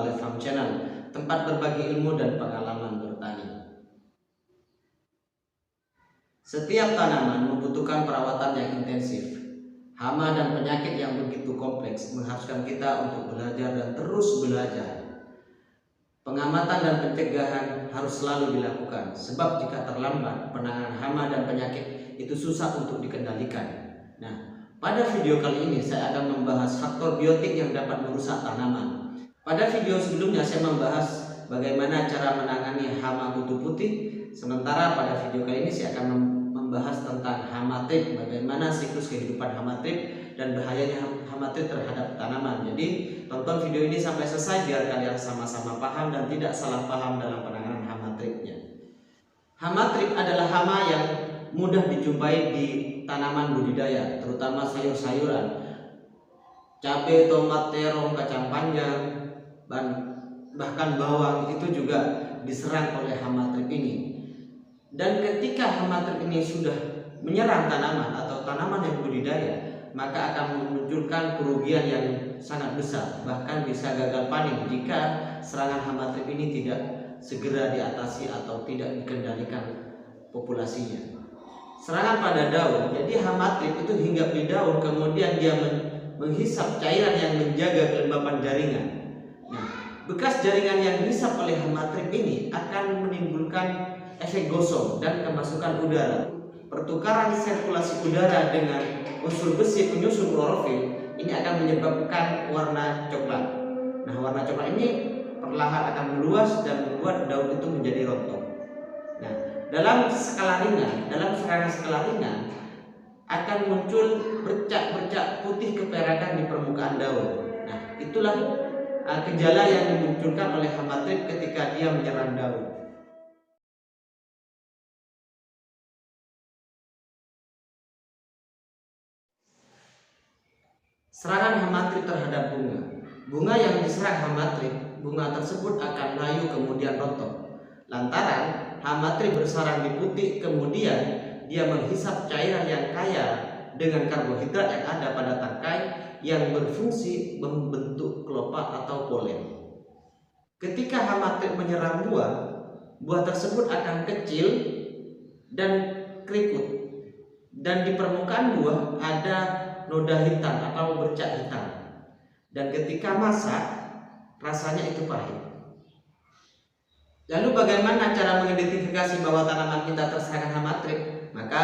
Global Farm Channel, tempat berbagi ilmu dan pengalaman bertani. Setiap tanaman membutuhkan perawatan yang intensif. Hama dan penyakit yang begitu kompleks mengharuskan kita untuk belajar dan terus belajar. Pengamatan dan pencegahan harus selalu dilakukan, sebab jika terlambat, penanganan hama dan penyakit itu susah untuk dikendalikan. Nah, pada video kali ini saya akan membahas faktor biotik yang dapat merusak tanaman. Pada video sebelumnya saya membahas bagaimana cara menangani hama kutu putih, sementara pada video kali ini saya akan membahas tentang hama trip, bagaimana siklus kehidupan hama trip dan bahayanya hama trip terhadap tanaman. Jadi tonton video ini sampai selesai biar kalian sama-sama paham dan tidak salah paham dalam penanganan hama tripnya. Hama trip adalah hama yang mudah dijumpai di tanaman budidaya, terutama sayur-sayuran, cabai, tomat, terong, kacang panjang, bahkan bawang itu juga diserang oleh hama trip ini. Dan ketika hama trip ini sudah menyerang tanaman atau tanaman yang budidaya, maka akan memunculkan kerugian yang sangat besar, bahkan bisa gagal panen jika serangan hama trip ini tidak segera diatasi atau tidak dikendalikan populasinya. Serangan pada daun, jadi hama trip itu hinggap di daun, kemudian dia menghisap cairan yang menjaga kelembapan jaringan. Nah, bekas jaringan yang dihisap oleh hama trip ini akan menimbulkan efek gosong dan kemasukan udara. Pertukaran sirkulasi udara dengan unsur besi penyusun klorofil ini akan menyebabkan warna coklat. Nah, warna coklat ini perlahan akan meluas dan membuat daun itu menjadi rontok. Nah, dalam serangan skala ringan akan muncul bercak-bercak putih keperakan di permukaan daun. Nah, itulah gejala yang dimunculkan oleh hama trip ketika dia menyerang daun. Serangan hama trip terhadap bunga. Bunga yang diserang hama trip, bunga tersebut akan layu kemudian rontok. Lantaran hama trip bersarang di putik, kemudian dia menghisap cairan yang kaya dengan karbohidrat yang ada pada tangkai yang berfungsi membentuk kelopak atau polen. Ketika hama trip menyerang buah, buah tersebut akan kecil dan keriput, dan di permukaan buah ada noda hitam atau bercak hitam, dan ketika masak rasanya itu pahit. Lalu bagaimana cara mengidentifikasi bahwa tanaman kita terserang hama trip? Maka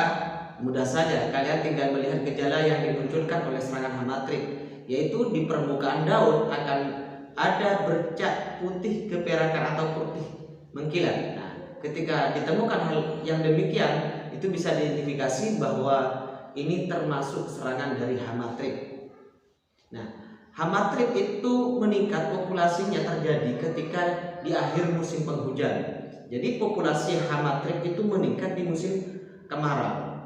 mudah saja, kalian tinggal melihat gejala yang dimunculkan oleh serangan hama trip, yaitu di permukaan daun akan ada bercak putih keperakan atau putih mengkilat. Nah, ketika ditemukan hal yang demikian, itu bisa diidentifikasi bahwa ini termasuk serangan dari hama trip. Nah, hama trip itu meningkat populasinya terjadi ketika di akhir musim penghujan. Jadi populasi hama trip itu meningkat di musim kemarau.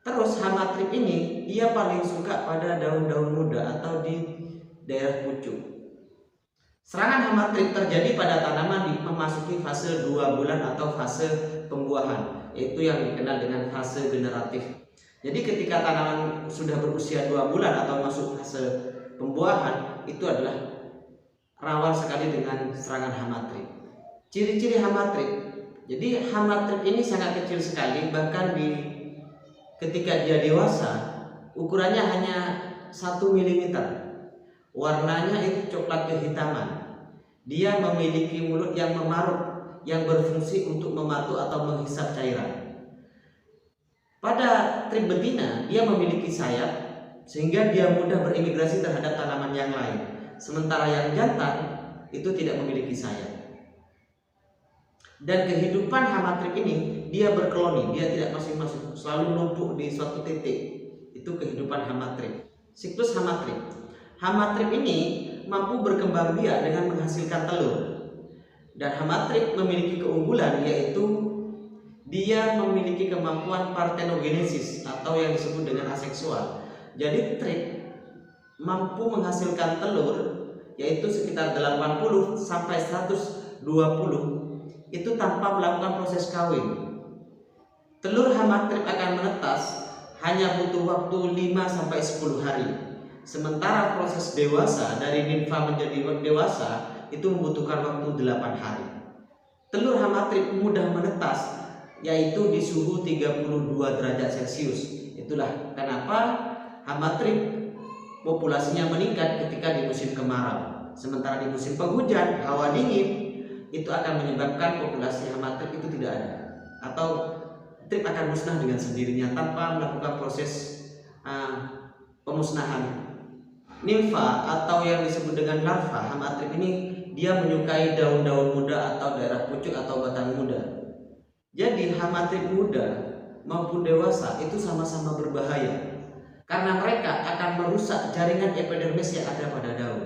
Terus hama trip ini dia paling suka pada daun-daun muda atau di daerah pucuk. Serangan hama trip terjadi pada tanaman memasuki fase 2 bulan atau fase pembuahan, yaitu yang dikenal dengan fase generatif. Jadi ketika tanaman sudah berusia 2 bulan atau masuk fase pembuahan, itu adalah rawan sekali dengan serangan hama trip. Ciri-ciri hama trip. Jadi hama trip ini sangat kecil sekali, bahkan ketika dia dewasa ukurannya hanya 1 mm. Warnanya itu coklat kehitaman. Dia memiliki mulut yang memarut yang berfungsi untuk mematu atau menghisap cairan. Pada trip betina, dia memiliki sayap sehingga dia mudah berimigrasi terhadap tanaman yang lain. Sementara yang jantan itu tidak memiliki sayap. Dan kehidupan hama trip ini, dia berkoloni, dia tidak masing-masing, selalu numpuk di suatu titik. Itu kehidupan hama trip. Siklus hama trip. Hama trip ini mampu berkembang biak dengan menghasilkan telur. Dan hama trip memiliki keunggulan, yaitu dia memiliki kemampuan partenogenesis atau yang disebut dengan aseksual. Jadi trip mampu menghasilkan telur yaitu sekitar 80 sampai 120 itu tanpa melakukan proses kawin. Telur hama trip akan menetas hanya butuh waktu 5 sampai 10 hari. Sementara proses dewasa dari nimfa menjadi dewasa itu membutuhkan waktu 8 hari. Telur hama trip mudah menetas yaitu di suhu 32 derajat Celcius. Itulah kenapa hama trip populasinya meningkat ketika di musim kemarau. Sementara di musim penghujan, hawa dingin, itu akan menyebabkan populasi hama trip itu tidak ada, atau trip akan musnah dengan sendirinya tanpa melakukan proses pemusnahan. Nimfa atau yang disebut dengan larva hama trip ini dia menyukai daun-daun muda atau daerah pucuk atau batang muda. Jadi hama trip muda maupun dewasa itu sama-sama berbahaya karena mereka akan merusak jaringan epidermis yang ada pada daun.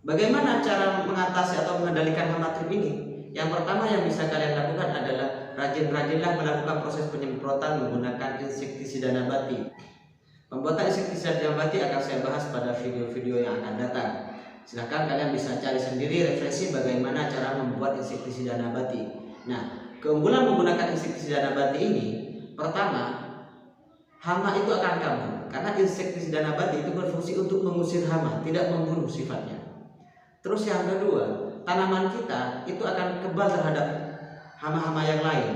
Bagaimana cara mengatasi atau mengendalikan hama trip ini? Yang pertama yang bisa kalian lakukan adalah rajin-rajinlah melakukan proses penyemprotan menggunakan insektisida nabati. Pembuatan insektisida nabati akan saya bahas pada video-video yang akan datang. Silahkan kalian bisa cari sendiri referensi bagaimana cara membuat insektisida nabati. Nah, keunggulan menggunakan insektisida nabati ini, pertama, hama itu akan kabur karena insektisida nabati itu berfungsi untuk mengusir hama, tidak membunuh sifatnya. Terus yang kedua, tanaman kita itu akan kebal terhadap hama-hama yang lain.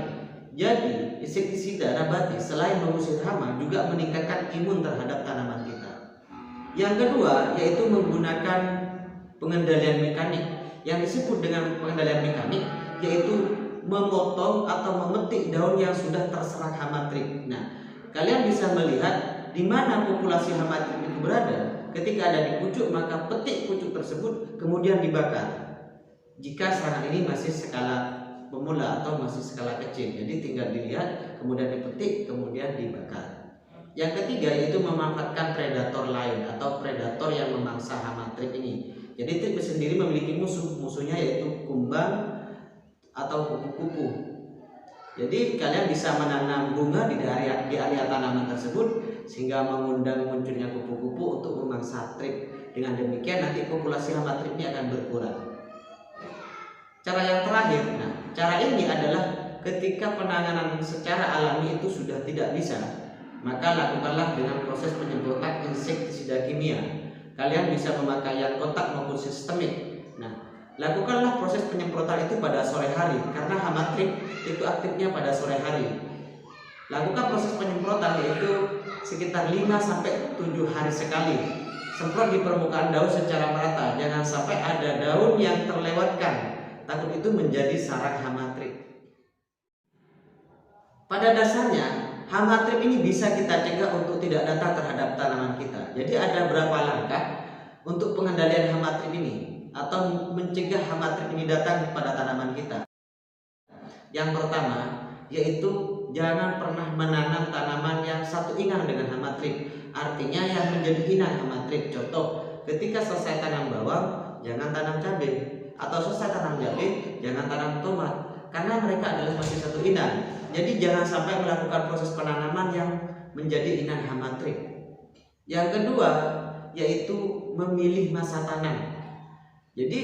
Jadi insektisida nabati selain mengusir hama juga meningkatkan imun terhadap tanaman kita. Yang kedua yaitu menggunakan pengendalian mekanik. Yang disebut dengan pengendalian mekanik yaitu memotong atau memetik daun yang sudah terserang hama trip. Nah, kalian bisa melihat di mana populasi hama trip itu berada. Ketika ada di pucuk, maka petik pucuk tersebut kemudian dibakar. Jika serangan ini masih skala pemula atau masih skala kecil, jadi tinggal dilihat, kemudian dipetik, kemudian dibakar. Yang ketiga yaitu memanfaatkan predator lain atau predator yang memangsa hama trip ini. Jadi trip sendiri memiliki musuhnya yaitu kumbang atau kupu-kupu. Jadi kalian bisa menanam bunga di area tanaman tersebut sehingga mengundang munculnya kupu-kupu untuk memangsa trip. Dengan demikian nanti populasi hama trip ini akan berkurang. Cara yang terakhir, cara ini adalah ketika penanganan secara alami itu sudah tidak bisa, maka lakukanlah dengan proses penyemprotan insektisida kimia. Kalian bisa memakai yang kontak maupun sistemik. Lakukanlah proses penyemprotan itu pada sore hari karena hama trip itu aktifnya pada sore hari. Lakukan proses penyemprotan yaitu sekitar 5-7 hari sekali. Semprot di permukaan daun secara merata, jangan sampai ada daun yang terlewatkan. Takut itu menjadi sarang hama trip. Pada dasarnya hama trip ini bisa kita cegah untuk tidak datang terhadap tanaman kita. Jadi ada berapa langkah untuk pengendalian hama trip ini atau mencegah hama trip ini datang pada tanaman kita. Yang pertama yaitu jangan pernah menanam tanaman yang satu inang dengan hama trip. Artinya yang menjadi inang hama trip. Contoh, ketika selesai tanam bawang jangan tanam cabai, atau selesai tanam cabai jangan tanam tomat, karena mereka adalah masih satu inang. Jadi jangan sampai melakukan proses penanaman yang menjadi inang hama trip. Yang kedua yaitu memilih masa tanam. Jadi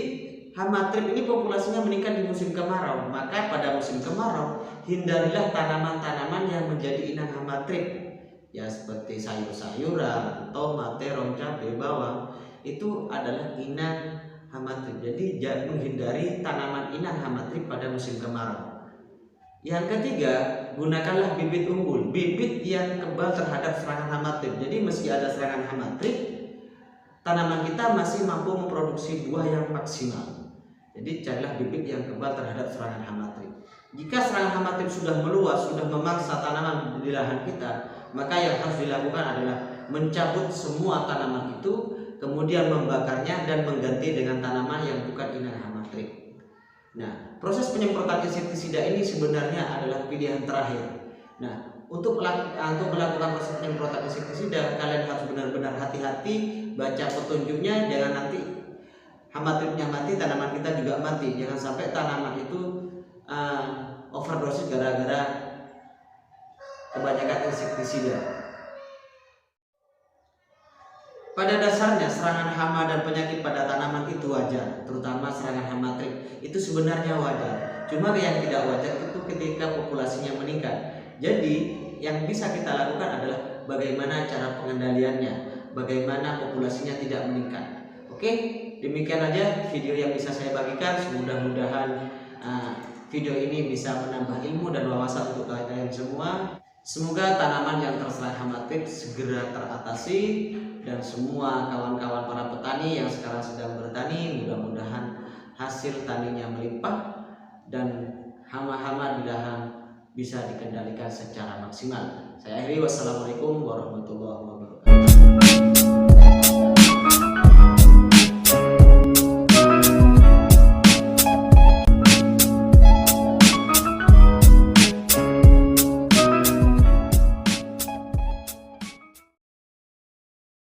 hama trip ini populasinya meningkat di musim kemarau, maka pada musim kemarau hindarilah tanaman-tanaman yang menjadi inang hama trip. Ya seperti sayur-sayuran, tomat, terong, cabai, bawang, itu adalah inang hama trip. Jadi menghindari tanaman inang hama trip pada musim kemarau. Yang ketiga, gunakanlah bibit unggul, bibit yang kebal terhadap serangan hama trip. Jadi meski ada serangan hama trip, tanaman kita masih mampu memproduksi buah yang maksimal. Jadi carilah bibit yang kebal terhadap serangan hama trip. Jika serangan hama trip sudah meluas, sudah memangsa tanaman di lahan kita, maka yang harus dilakukan adalah mencabut semua tanaman itu, kemudian membakarnya dan mengganti dengan tanaman yang bukan inang hama trip. Nah, proses penyemprotan insektisida ini sebenarnya adalah pilihan terakhir. Nah, untuk melakukan proses penyemprotan insektisida, kalian harus benar-benar hati-hati, baca petunjuknya, jangan nanti hama tripnya mati, tanaman kita juga mati. Jangan sampai tanaman itu overdosis gara-gara kebanyakan insektisida. Pada dasarnya serangan hama dan penyakit pada tanaman itu wajar, terutama serangan hama trip itu sebenarnya wajar. Cuma yang tidak wajar itu ketika populasinya meningkat. Jadi yang bisa kita lakukan adalah bagaimana cara pengendaliannya. bagaimana populasinya tidak meningkat. Oke, demikian aja video yang bisa saya bagikan. Mudah-mudahan video ini bisa menambah ilmu dan wawasan untuk kalian semua. Semoga tanaman yang terserang hama tips segera teratasi, dan semua kawan-kawan para petani yang sekarang sedang bertani mudah-mudahan hasil taninya melimpah dan hama-hama di lahan bisa dikendalikan secara maksimal. Saya akhiri, wassalamualaikum warahmatullahi wabarakatuh.